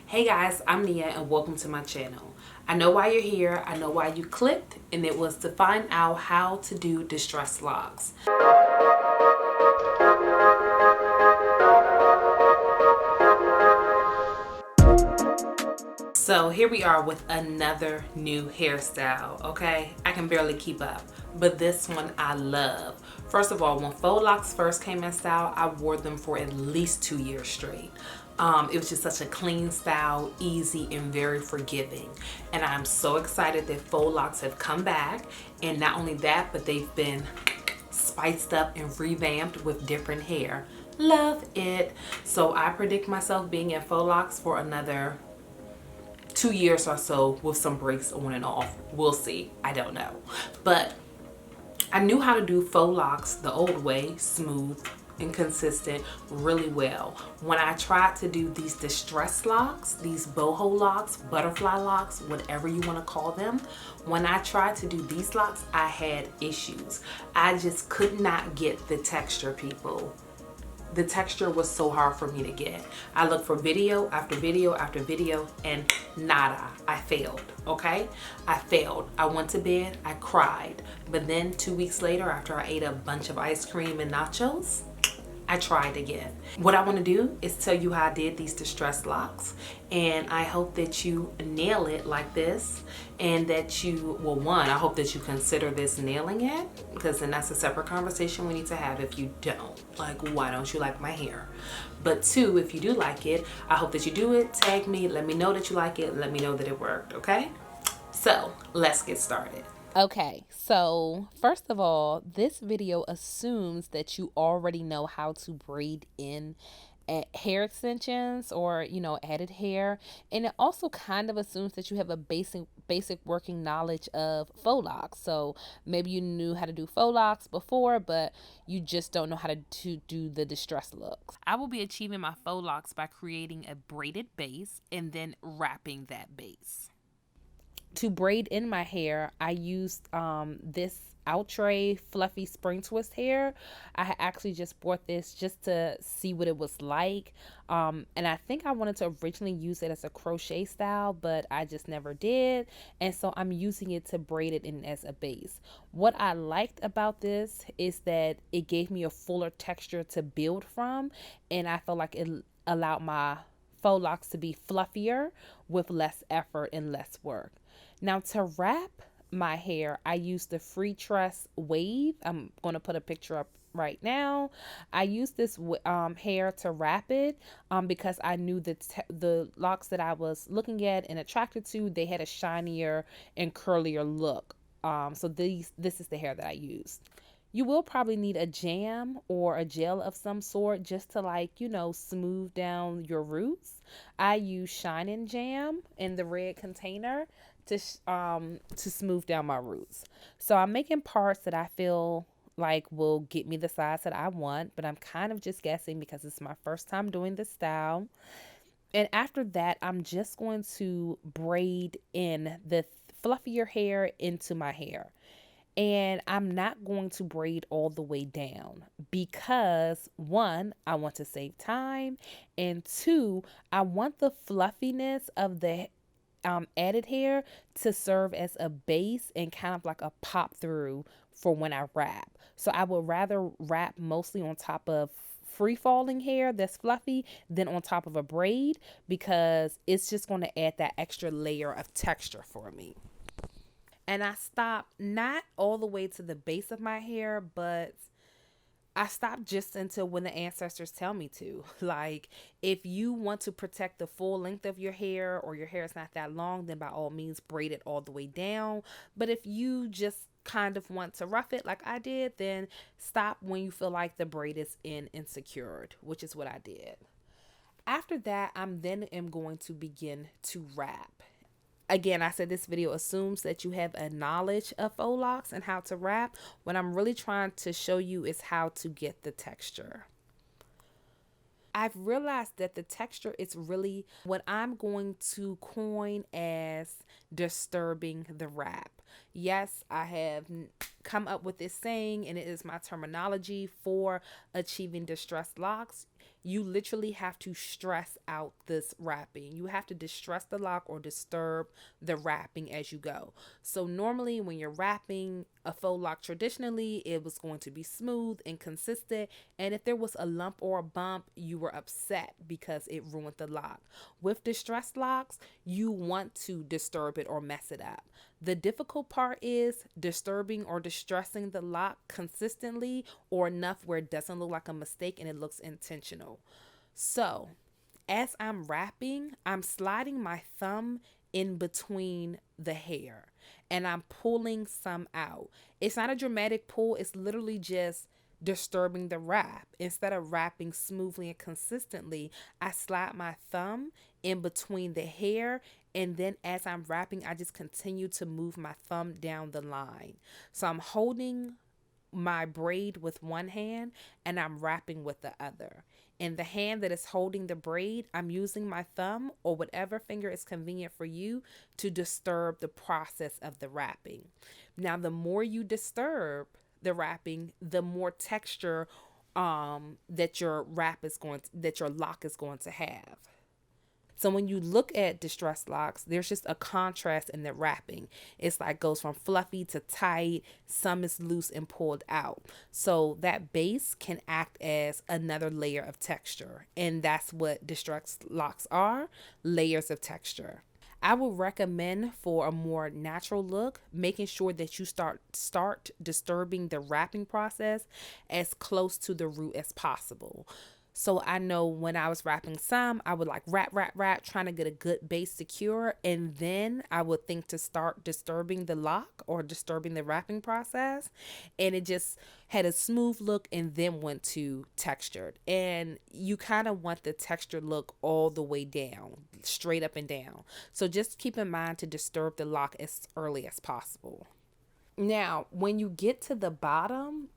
Hey guys, I'm Nia and welcome to my channel. I know why you're here, I know why you clicked, and it was to find out how to do distress locks. So here we are with another new hairstyle, okay? I can barely keep up, but this one I love. First of all, when faux locks first came in style, I wore them for at least 2 years straight. It was just such a clean style, easy and very forgiving. And I'm so excited that faux locks have come back. And not only that, but they've been spiced up and revamped with different hair. Love it. So I predict myself being in faux locks for another 2 years or so with some breaks on and off. We'll see. I don't know. But I knew how to do faux locks the old way, smooth and consistent, really well. When I tried to do these distress locks, these boho locks, butterfly locks, whatever you want to call them, when I tried to do these locks, I had issues. I just could not get the texture, people. The texture was so hard for me to get. I looked for video after video after video and nada. I failed, okay? I failed. I went to bed, I cried. But then 2 weeks later, after I ate a bunch of ice cream and nachos, I tried again. What I want to do is tell you how I did these distress locks, and I hope that you nail it like this, and that you, well, one, I hope that you consider this nailing it, because then that's a separate conversation we need to have if you don't. Like, why don't you like my hair? But two, if you do like it, I hope that you do it, tag me, let me know that you like it, let me know that it worked, okay? So, let's get started. Okay, so first of all, this video assumes that you already know how to braid in hair extensions or added hair, and it also kind of assumes that you have a basic working knowledge of faux locks. So maybe you knew how to do faux locks before, but you just don't know how to do the distress looks. I will be achieving my faux locks by creating a braided base and then wrapping that base. To braid in my hair, I used this Outre fluffy spring twist hair. I actually just bought this just to see what it was like, and I think I wanted to originally use it as a crochet style, but I just never did, and so I'm using it to braid it in as a base. What I liked about this is that it gave me a fuller texture to build from, and I felt like it allowed my faux locks to be fluffier with less effort and less work. Now to wrap my hair, I use the Freetress Wave. I'm going to put a picture up right now. I use this hair to wrap it because I knew that the locks that I was looking at and attracted to, they had a shinier and curlier look. So this is the hair that I used. You will probably need a jam or a gel of some sort just to smooth down your roots. I use Shine Jam in the red container to smooth down my roots. So I'm making parts that I feel like will get me the size that I want, but I'm kind of just guessing because it's my first time doing this style. And after that, I'm just going to braid in the fluffier hair into my hair. And I'm not going to braid all the way down because one, I want to save time, and two, I want the fluffiness of the added hair to serve as a base and kind of like a pop through for when I wrap. So I would rather wrap mostly on top of free falling hair that's fluffy than on top of a braid because it's just going to add that extra layer of texture for me. And I stopped not all the way to the base of my hair, but I stopped just until when the ancestors tell me to. Like, if you want to protect the full length of your hair or your hair is not that long, then by all means braid it all the way down. But if you just kind of want to rough it like I did, then stop when you feel like the braid is in and secured, which is what I did. After that, I'm then am going to begin to wrap. Again, I said this video assumes that you have a knowledge of faux locks and how to wrap. What I'm really trying to show you is how to get the texture. I've realized that the texture is really what I'm going to coin as disturbing the wrap. Yes, I have come up with this saying, and it is my terminology for achieving distressed locks. you literally have to stress out this wrapping. You have to distress the lock or disturb the wrapping as you go. So normally when you're wrapping a faux lock traditionally, it was going to be smooth and consistent. And if there was a lump or a bump, you were upset because it ruined the lock. With distressed locks, you want to disturb it or mess it up. The difficult part is disturbing or distressing the lock consistently or enough where it doesn't look like a mistake and it looks intentional. So as I'm wrapping, I'm sliding my thumb in between the hair and I'm pulling some out. It's not a dramatic pull. It's literally just disturbing the wrap. Instead of wrapping smoothly and consistently, I slide my thumb in between the hair, and then as I'm wrapping, I just continue to move my thumb down the line. So I'm holding my braid with one hand and I'm wrapping with the other. In the hand that is holding the braid, I'm using my thumb or whatever finger is convenient for you to disturb the process of the wrapping. Now, the more you disturb the wrapping, the more texture that your lock is going to have. So when you look at distressed locks, there's just a contrast in the wrapping. It's like goes from fluffy to tight, some is loose and pulled out. So that base can act as another layer of texture. And that's what distressed locks are, layers of texture. I would recommend for a more natural look, making sure that you start disturbing the wrapping process as close to the root as possible. So I know when I was wrapping some, I would like wrap, trying to get a good base secure. And then I would think to start disturbing the lock or disturbing the wrapping process. And it just had a smooth look and then went to textured. And you kind of want the textured look all the way down, straight up and down. So just keep in mind to disturb the lock as early as possible. Now, when you get to the bottom,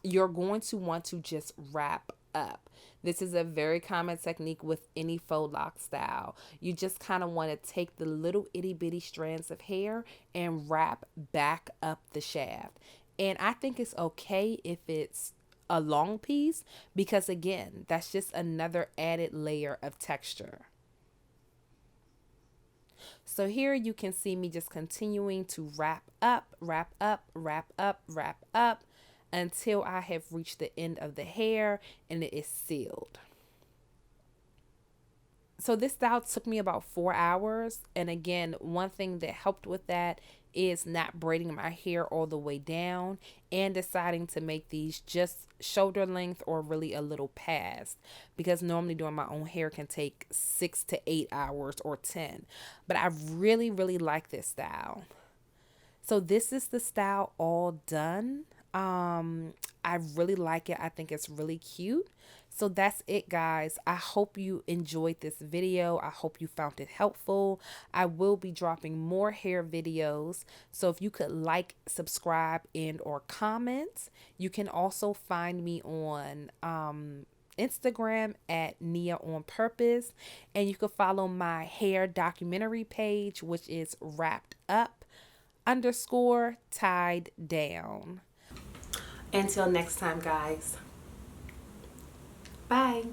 you're going to want to just wrap up. This is a very common technique with any faux lock style. You just kind of want to take the little itty bitty strands of hair and wrap back up the shaft. And I think it's okay if it's a long piece because again, that's just another added layer of texture. So here you can see me just continuing to wrap up, wrap up, wrap up, wrap up, until I have reached the end of the hair and it is sealed. So this style took me about 4 hours. And again, one thing that helped with that is not braiding my hair all the way down and deciding to make these just shoulder length or really a little past, because normally doing my own hair can take 6 to 8 hours or 10. But I really like this style. So this is the style all done. I really like it. I think it's really cute. So that's it, guys. I hope you enjoyed this video. I hope you found it helpful. I will be dropping more hair videos. So if you could like, subscribe, and or comment. You can also find me on Instagram at Nia on Purpose. And you can follow my hair documentary page, which is wrapped up _ tied down. Until next time, guys. Bye.